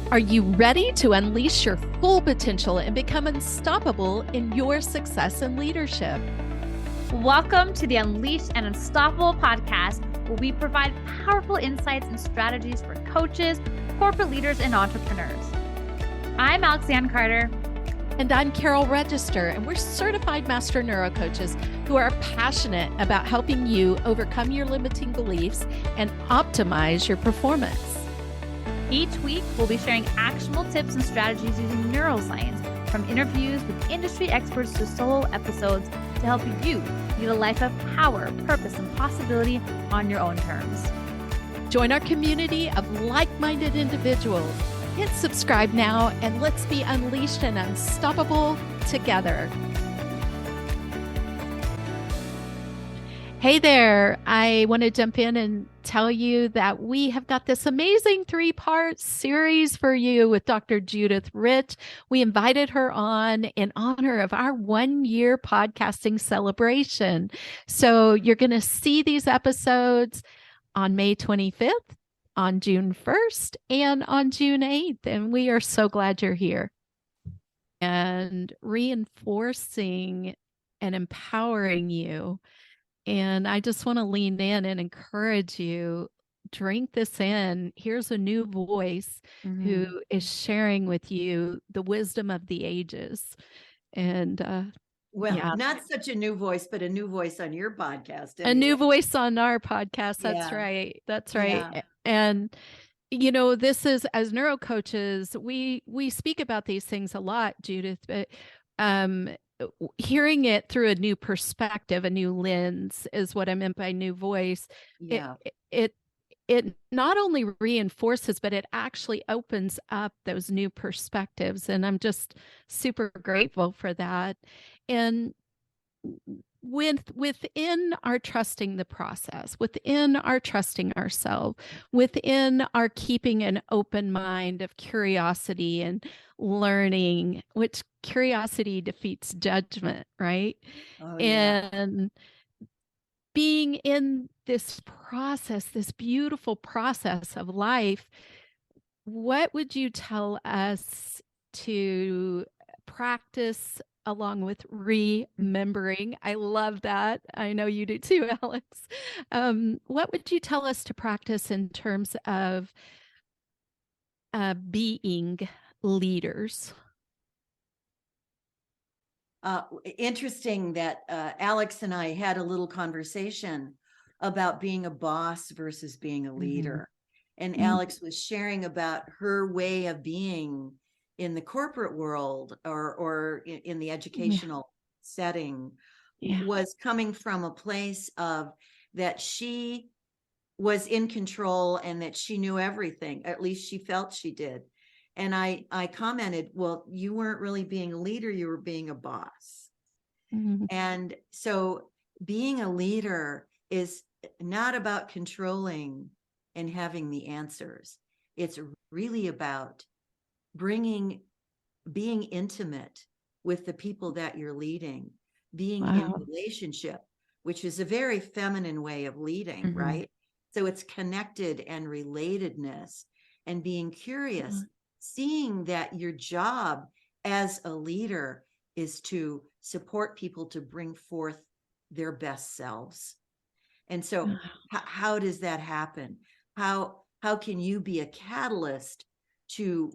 Are you ready to unleash your full potential and become unstoppable in your success and leadership? Welcome to the Unleashed and Unstoppable podcast, where we provide powerful insights and strategies for coaches, corporate leaders, and entrepreneurs. I'm Alexanne Carter. And I'm Carol Register, and we're certified master neurocoaches who are passionate about helping you overcome your limiting beliefs and optimize your performance. Each week, we'll be sharing actionable tips and strategies using neuroscience, from interviews with industry experts to solo episodes, to help you lead a life of power, purpose, and possibility on your own terms. Join our community of like-minded individuals. Hit subscribe now, and let's be unleashed and unstoppable together. Hey there, I want to jump in and tell you that we have got this amazing 3-part series for you with Dr. Judith Rich. We invited her on in honor of our 1-year podcasting celebration. So you're going to see these episodes on May 25th, on June 1st, and on June 8th. And we are so glad you're here. And reinforcing and empowering you. And I just want to lean in and encourage you, drink this in. Here's a new voice who is sharing with you the wisdom of the ages. And not such a new voice, but a new voice on your podcast. Anyway. A new voice on our podcast. That's right. That's right. Yeah. And you know, this is, as neurocoaches, we speak about these things a lot, Judith, but hearing it through a new perspective, a new lens is what I meant by new voice. Yeah. It not only reinforces, but it actually opens up those new perspectives. And I'm just super grateful for that. And within our trusting the process, within our trusting ourselves, within our keeping an open mind of curiosity and learning, which curiosity defeats judgment, right? Oh, yeah. And being in this process, this beautiful process of life, what would you tell us to practice along with remembering? I love that. I know you do too, Alex. What would you tell us to practice in terms of being leaders? Interesting that Alex and I had a little conversation about being a boss versus being a leader. And Alex was sharing about her way of being in the corporate world or in the educational setting, was coming from a place of that she was in control and that she knew everything. At least she felt she did. And I commented, well, you weren't really being a leader, you were being a boss. And so being a leader is not about controlling and having the answers. It's really about being intimate with the people that you're leading, being in relationship, which is a very feminine way of leading, right? So it's connected and relatedness and being curious, seeing that your job as a leader is to support people to bring forth their best selves. And so how does that happen? How can you be a catalyst to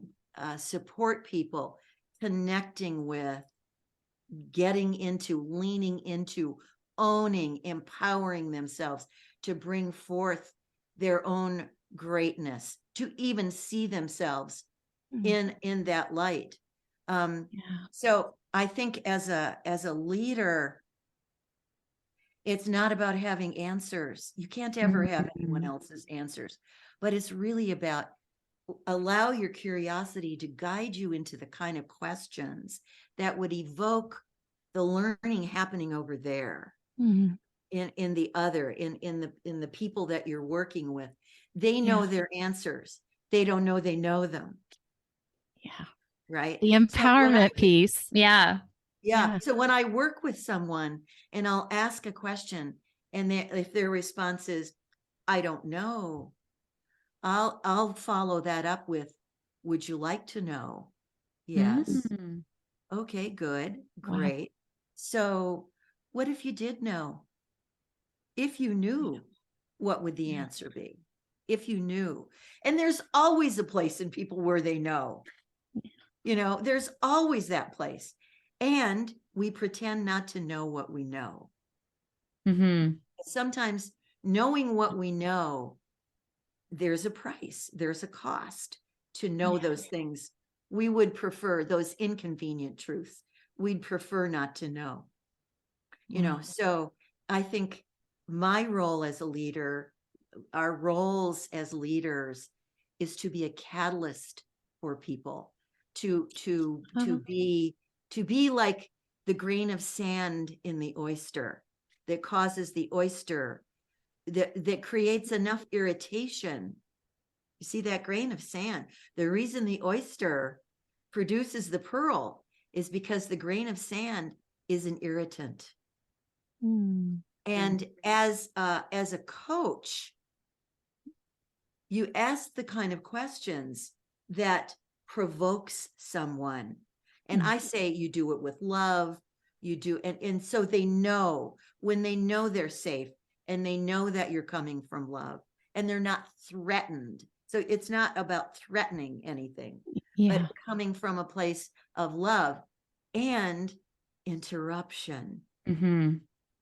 support people connecting with, getting into, leaning into, owning, empowering themselves to bring forth their own greatness, to even see themselves in that light. So I think as a leader, it's not about having answers. You can't ever have anyone else's answers, but it's really about allow your curiosity to guide you into the kind of questions that would evoke the learning happening over there in the other, in the people that you're working with. They know their answers. They don't know they know them. Yeah. Right. The empowerment piece. Yeah. So when I work with someone and I'll ask a question and if their response is, I don't know, I'll follow that up with, Would you like to know? Yes. Mm. Okay, good. Wow. Great. So what if you did know? If you knew, what would the answer be? If you knew. And there's always a place in people where they know. There's always that place. And we pretend not to know what we know. Mm-hmm. Sometimes knowing what we know, there's a price, there's a cost to know those things. We would prefer those inconvenient truths. We'd prefer not to know. So I think my role as a leader, our roles as leaders, is to be a catalyst for people, to be like the grain of sand in the oyster that causes the oyster, that creates enough irritation. You see that grain of sand? The reason the oyster produces the pearl is because the grain of sand is an irritant. And as a coach, you ask the kind of questions that provokes someone. And I say you do it with love. You do, and so they know, when they know they're safe and they know that you're coming from love and they're not threatened. So it's not about threatening anything, but coming from a place of love and interruption. Mm-hmm.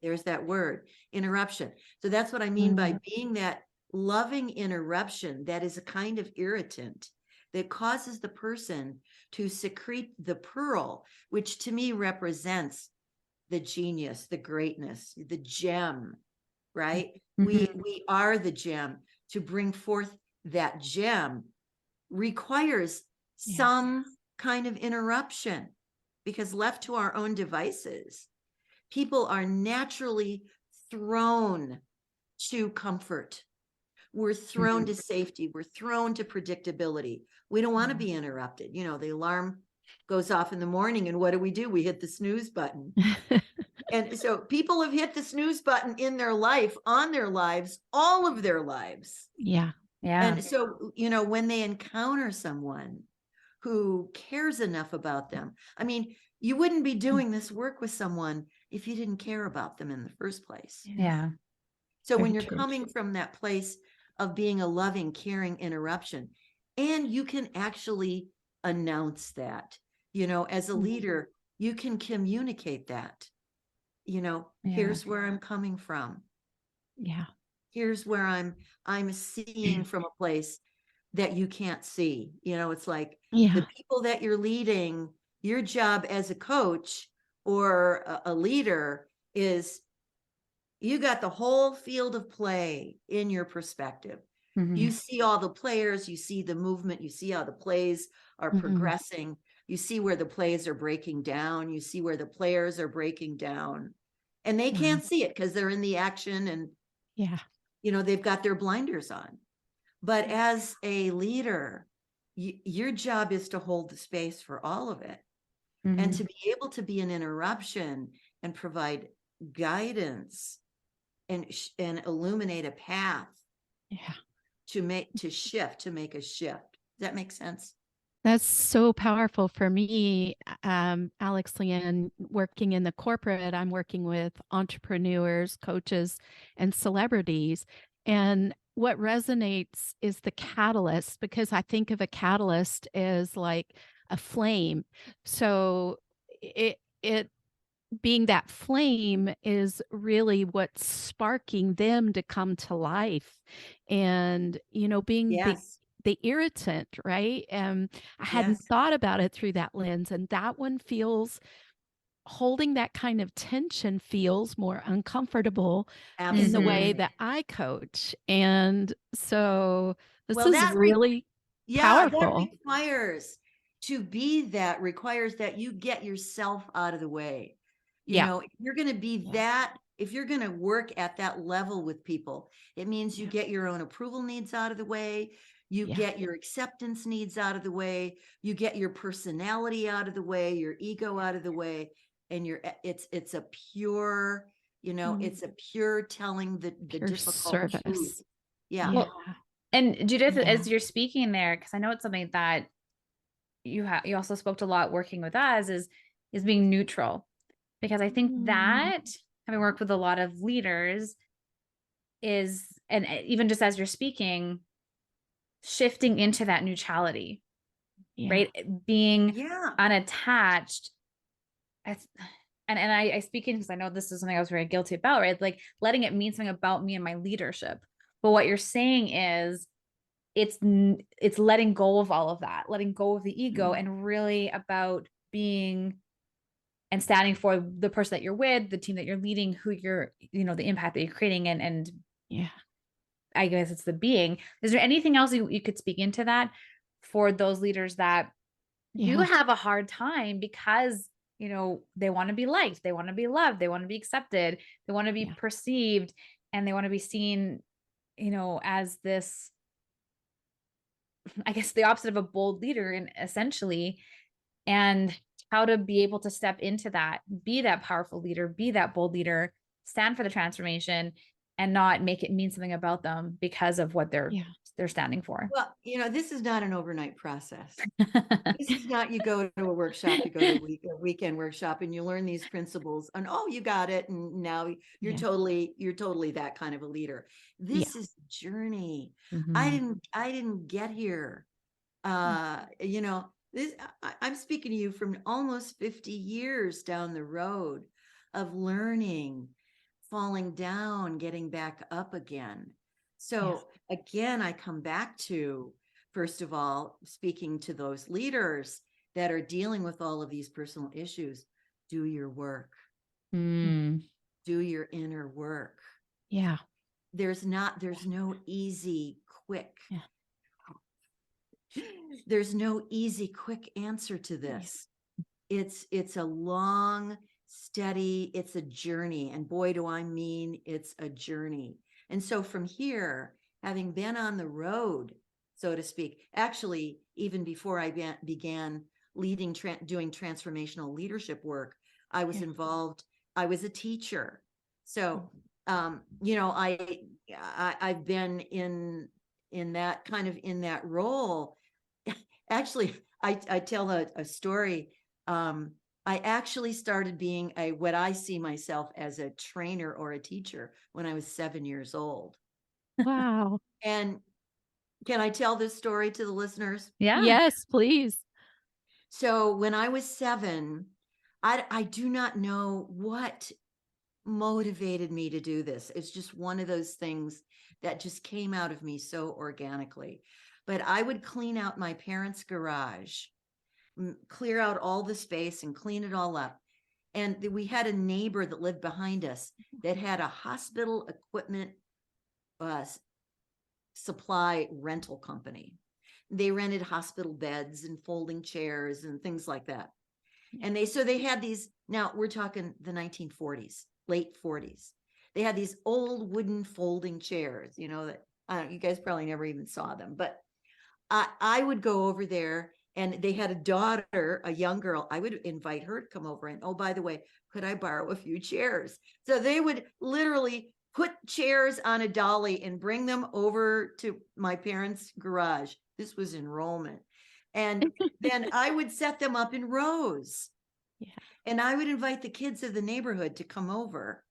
There's that word, interruption. So that's what I mean by being that loving interruption that is a kind of irritant that causes the person to secrete the pearl, which to me represents the genius, the greatness, the gem, right? Mm-hmm. We are the gem. To bring forth that gem requires some kind of interruption, because left to our own devices, people are naturally thrown to comfort. We're thrown to safety. We're thrown to predictability. We don't want to be interrupted. The alarm goes off in the morning, and what do? We hit the snooze button. And so people have hit the snooze button in their life, on their lives, all of their lives. Yeah. And so, when they encounter someone who cares enough about them, I mean, you wouldn't be doing this work with someone if you didn't care about them in the first place. Yeah. So when you're coming from that place of being a loving, caring interruption, and you can actually announce that, as a leader, you can communicate that, here's where I'm coming from. Yeah. Here's where I'm seeing from a place that you can't see. It's like the people that you're leading, your job as a coach or a leader is, you got the whole field of play in your perspective. You see all the players, you see the movement, you see how the plays are progressing, you see where the plays are breaking down, you see where the players are breaking down, and they can't see it because they're in the action, and they've got their blinders on. But as a leader, your job is to hold the space for all of it, and to be able to be an interruption and provide guidance and illuminate a path to make a shift. Does that make sense? That's so powerful for me, Alex Leanne. Working in the corporate, I'm working with entrepreneurs, coaches, and celebrities. And what resonates is the catalyst, because I think of a catalyst as like a flame. So it being that flame is really what's sparking them to come to life. And, being the irritant, right? I hadn't thought about it through that lens. And that one feels, holding that kind of tension feels more uncomfortable in the way that I coach. And so this is really powerful. That requires that you get yourself out of the way. If you're going to be that, if you're going to work at that level with people, it means you get your own approval needs out of the way. You get your acceptance needs out of the way. You get your personality out of the way, your ego out of the way. And it's a pure, it's a pure telling the difficult service. truth. Well, and Judith, as you're speaking there, because I know it's something that you also spoke to a lot working with us is being neutral, because I think that having worked with a lot of leaders is, and even just as you're speaking, shifting into that neutrality, right? Being unattached. And I speak in, because I know this is something I was very guilty about, right? Like letting it mean something about me and my leadership. But what you're saying is it's letting go of all of that, letting go of the ego, and really about being and standing for the person that you're with, the team that you're leading, who you're, the impact that you're creating, and I guess it's the being. Is there anything else you could speak into that for those leaders that do have a hard time because they want to be liked, they want to be loved, they want to be accepted, they want to be perceived, and they want to be seen as this, I guess, the opposite of a bold leader, and essentially, and how to be able to step into that, be that powerful leader, be that bold leader, stand for the transformation, and not make it mean something about them because of what they're standing for. Well, this is not an overnight process. This is not, you go to a workshop, you go to a weekend workshop, and you learn these principles, and you got it, and now you're totally that kind of a leader. This is a journey. I didn't get here. This, I'm speaking to you from almost 50 years down the road of learning, falling down, getting back up again. So again, I come back to, first of all, speaking to those leaders that are dealing with all of these personal issues, do your work. Do your inner work. There's no easy, quick. There's no easy, quick answer to this. It's a long, steady, it's a journey. And boy, do I mean it's a journey. And so from here, having been on the road, so to speak, actually, even before I began doing transformational leadership work, I was involved. I was a teacher. So, I've been in that kind of, in that role. Actually, I tell a story. I actually started being what I see myself as a trainer or a teacher when I was 7 years old. Wow. And can I tell this story to the listeners? Yeah. Yes, please. So when I was 7, I do not know what motivated me to do this. It's just one of those things that just came out of me so organically. But I would clean out my parents' garage, clear out all the space and clean it all up. And we had a neighbor that lived behind us that had a hospital equipment supply rental company. They rented hospital beds and folding chairs and things like that. And they had these, now we're talking the 1940s, late 40s. They had these old wooden folding chairs, that you guys probably never even saw them, but I would go over there, and they had a daughter, a young girl. I would invite her to come over, and oh, by the way, could I borrow a few chairs? So they would literally put chairs on a dolly and bring them over to my parents' garage. This was enrollment. And then I would set them up in rows. And I would invite the kids of the neighborhood to come over.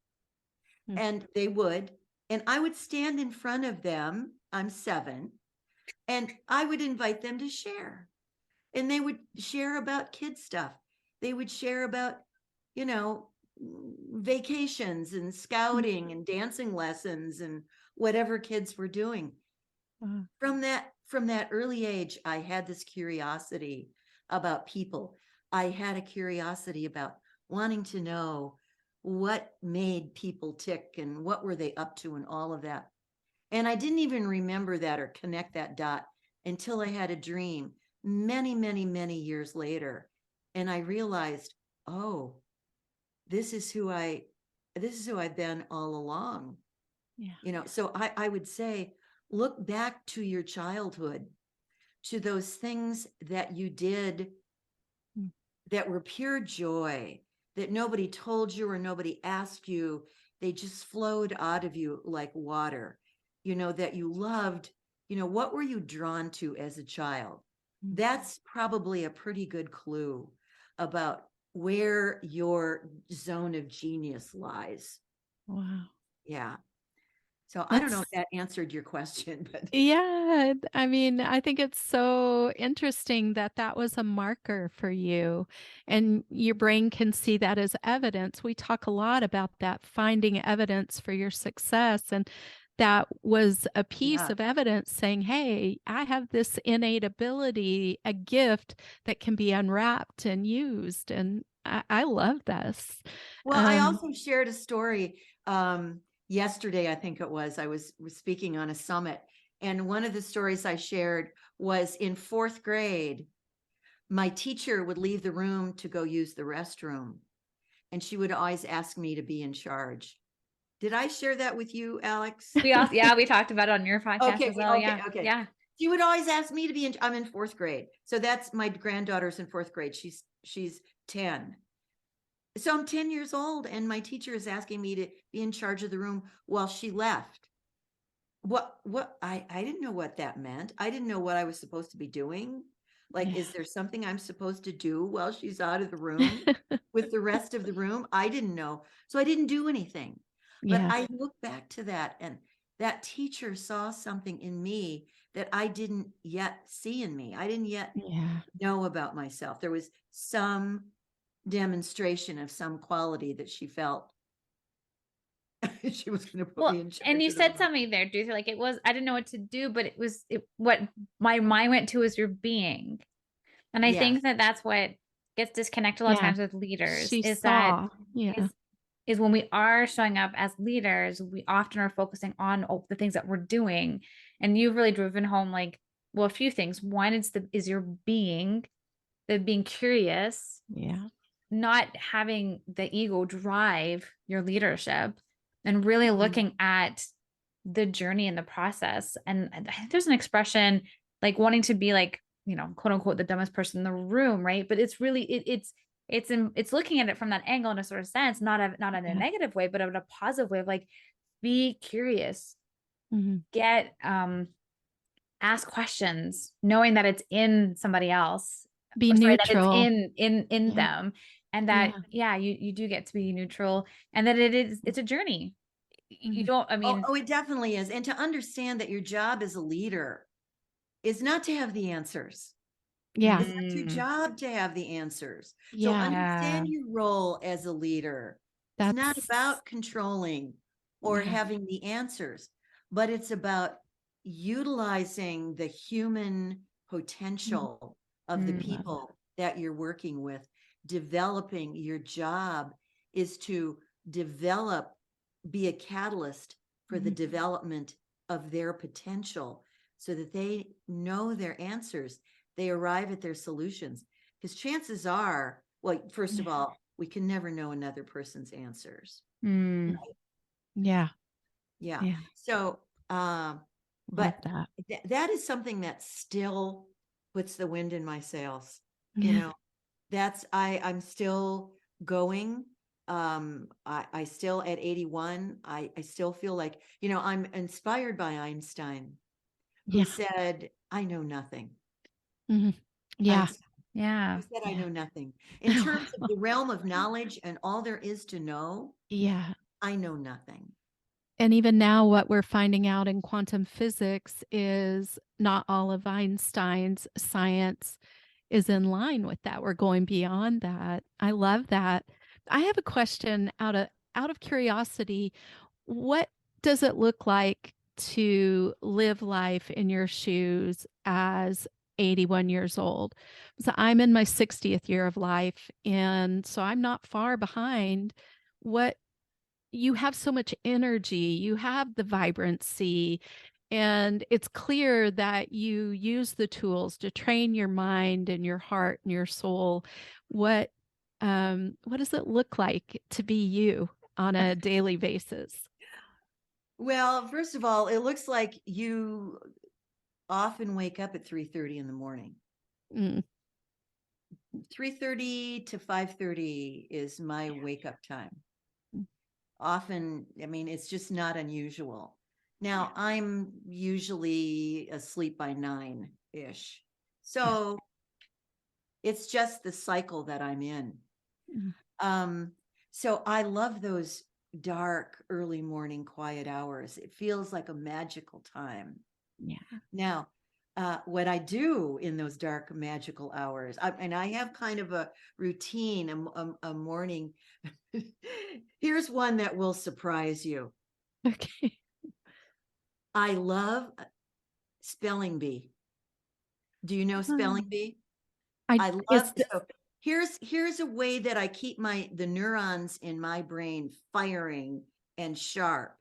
And they would. And I would stand in front of them. I'm 7. And I would invite them to share. And they would share about kid stuff. They would share about, vacations and scouting and dancing lessons and whatever kids were doing. From that early age, I had this curiosity about people. I had a curiosity about wanting to know what made people tick and what were they up to and all of that. And I didn't even remember that or connect that dot until I had a dream many, many, many years later. And I realized, oh, this is who I've been all along. So I would say, look back to your childhood, to those things that you did that were pure joy, that nobody told you or nobody asked you. They just flowed out of you like water, that you loved. What were you drawn to as a child? that's probably a pretty good clue about where your zone of genius lies. Wow. Yeah. So I don't know That's if that answered your question, but Yeah, I mean, I think it's so interesting that that was a marker for you, and your brain can see that as evidence. We talk a lot about that, finding evidence for your success, and that was a piece yeah. of evidence saying, "Hey, I have this innate ability, a gift that can be unwrapped and used." And I love this. Well, I also shared a story yesterday, I think it was. I was speaking on a summit, and one of the stories I shared was in fourth grade, my teacher would leave the room to go use the restroom, and she would always ask me to be in charge. Did I share that with you, Alex? We talked about it on your podcast Okay, as well. okay. Yeah. She would always ask me to be in. I'm in fourth grade, so that's my granddaughter's in fourth grade. She's 10. So I'm 10 years old, and my teacher is asking me to be in charge of the room while she left. What I didn't know what that meant. I didn't know what I was supposed to be doing. Like, is there something I'm supposed to do while she's out of the room with the rest of the room? I didn't know. So I didn't do anything. But Yeah, I look back to that, and that teacher saw something in me that I didn't yet see in me. I didn't yet yeah, know about myself. There was some demonstration of some quality that she felt she was going to put me in charge And you of the said room. something there, Judith, like I didn't know what to do, but what my mind went to is your being. And I Yes. think that that's what gets disconnected a lot of yeah. times with leaders She is that saw. Yeah, is when we are showing up as leaders, we often are focusing on the things that we're doing. And you've really driven home like, well, a few things. One is your being, the being curious, yeah, not having the ego drive your leadership, and really Mhm. looking at the journey and the process. And I think there's an expression like wanting to be like, quote unquote, the dumbest person in the room, right? But it's really it's looking at it from that angle in a sort of sense, not in a yeah. negative way, but in a positive way of like, be curious, Mhm. get ask questions, knowing that it's in somebody else, Be or sorry, that it's neutral. in Yeah, them, and that yeah. you do get to be neutral, and that it's a journey. You Mhm. don't, I Oh, mean, it definitely is. And to understand that your job as a leader is not to have the answers. Yeah, It's not your job to have the answers. So yeah. yeah. understand your role as a leader. It's not That's about controlling or yeah. having the answers, but it's about utilizing the human Mhm. potential of the Mm, Love that. people that you're working with. Developing your job is to develop, be a catalyst for the Mhm. development of their potential so that they know their answers, they arrive at their solutions. Because chances are, well, first of Yeah, all, we can never know another person's answers. mm, yeah, Yeah. yeah. So, Love but that. that is something that still puts the wind in my sails. You Yeah, know, I'm still going. I still at 81, I still feel like, I'm inspired by Einstein, who yeah. said, I know nothing. Mhm. Yeah, Einstein, yeah. who said, I yeah. know nothing. In terms of the realm of knowledge and all there is to know, Yeah. I know nothing. And even now, what we're finding out in quantum physics is not all of Einstein's science is in line with that. We're going beyond that. I love that. I have a question out of curiosity. What does it look like to live life in your shoes as 81 years old? So I'm in my 60th year of life, and so I'm not far behind. What You have so much energy, you have the vibrancy, and it's clear that you use the tools to train your mind and your heart and your soul. What does it look like to be you on a daily basis? Well, first of all, it looks like you often wake up at 3:30 in the morning. Mm, 3:30 to 5:30 is my wake up time. mm, Often, I mean, it's just not unusual. Now, I'm usually asleep by 9-ish. So it's just the cycle that I'm in. So I love those dark, early morning, quiet hours. It feels like a magical time. Yeah. Now, what I do in those dark, magical hours, and I have kind of a routine, a morning. Here's one that will surprise you. Okay. I love spelling bee. Do you know spelling bee? I love so here's a way that I keep the neurons in my brain firing and sharp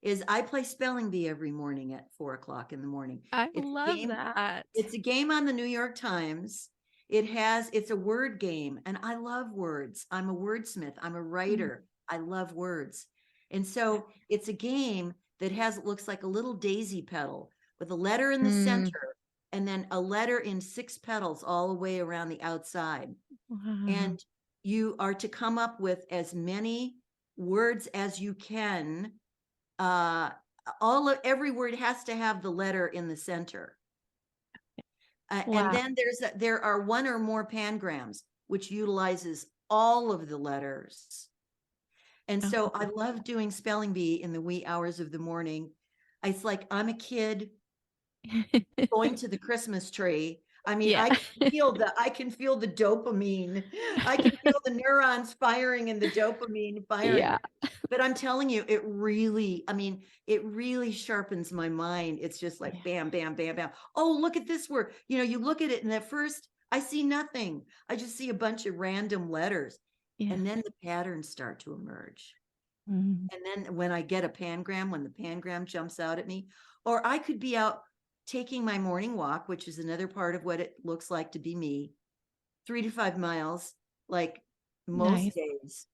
is I play spelling bee every morning at 4:00 in the morning. I love that. It's a game on the New York Times. It's a word game, and I love words. I'm a wordsmith. I'm a writer. I love words. And so it's a game that looks like a little daisy petal with a letter in the center and then a letter in 6 petals all the way around the outside. Wow. And you are to come up with as many words as you can. Every word has to have the letter in the center. And then there are 1 or more pangrams, which utilizes all of the letters. And so I love doing spelling bee in the wee hours of the morning. It's like I'm a kid going to the Christmas tree. I mean, I can feel the dopamine. I can feel the neurons firing and the dopamine firing. Yeah. But I'm telling you, it really sharpens my mind. It's just like bam, bam, bam, bam. Oh, look at this word. You look at it and at first I see nothing. I just see a bunch of random letters. Yeah. And then the patterns start to emerge. And then when I get when the pangram jumps out at me, or I could be out taking my morning walk, which is another part of what it looks like to be me, 3 to 5 miles, like most days.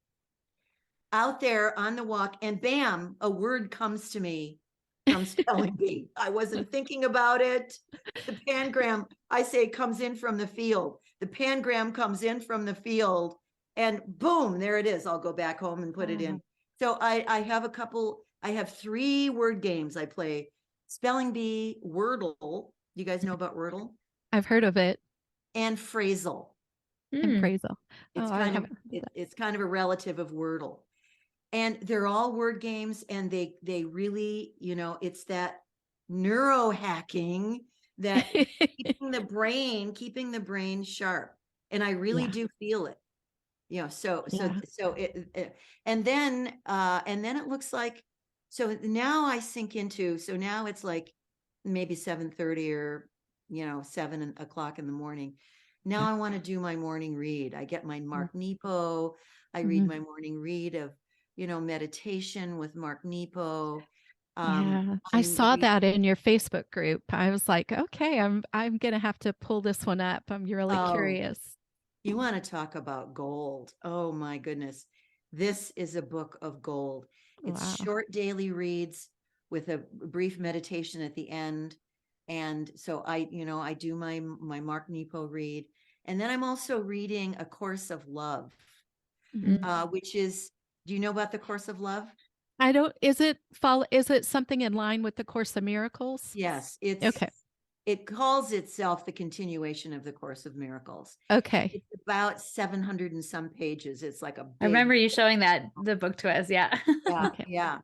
Out there on the walk, and bam, a word comes to me from spelling bee. I wasn't thinking about it. The pangram, I say, comes in from the field. The pangram comes in from the field, and boom, there it is. I'll go back home and put it in. So I have 3 word games I play. Spelling bee, Wordle. You guys know about Wordle? I've heard of it. And phrasal. And phrasal. It's kind of a relative of Wordle. And they're all word games, and they really, it's that neurohacking that keeping the brain sharp. And I really do feel it. And then it looks like, so now I sink into, so now it's like maybe 7:30 or 7:00 in the morning. Now I want to do my morning read. I get my Mark Nepo. I read my morning read of meditation with Mark Nepo. I saw that in your Facebook group. I was like, okay, I'm gonna have to pull this one up. I'm really curious. You want to talk about gold? Oh my goodness, this is a book of gold. It's short daily reads with a brief meditation at the end. And so I do my Mark Nepo read, and then I'm also reading A Course of Love, which is. Do you know about the Course of Love? I don't. Is it something in line with the Course of Miracles? Yes, it calls itself the continuation of the Course of Miracles. Okay. It's about 700 and some pages. It's like a big, I remember you showing the book to us. Yeah. Yeah.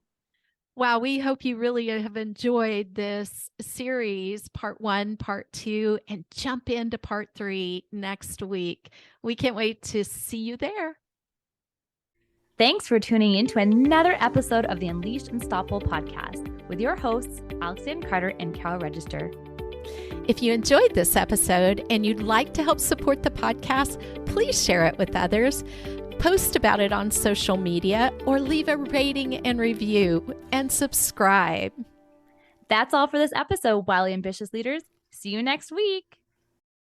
Wow, we hope you really have enjoyed this series, part 1, part 2, and jump into part 3 next week. We can't wait to see you there. Thanks for tuning in to another episode of the Unleashed Unstoppable podcast with your hosts, Alexandra Carter and Carol Register. If you enjoyed this episode and you'd like to help support the podcast, please share it with others, post about it on social media, or leave a rating and review, and subscribe. That's all for this episode, Wildly Ambitious Leaders. See you next week.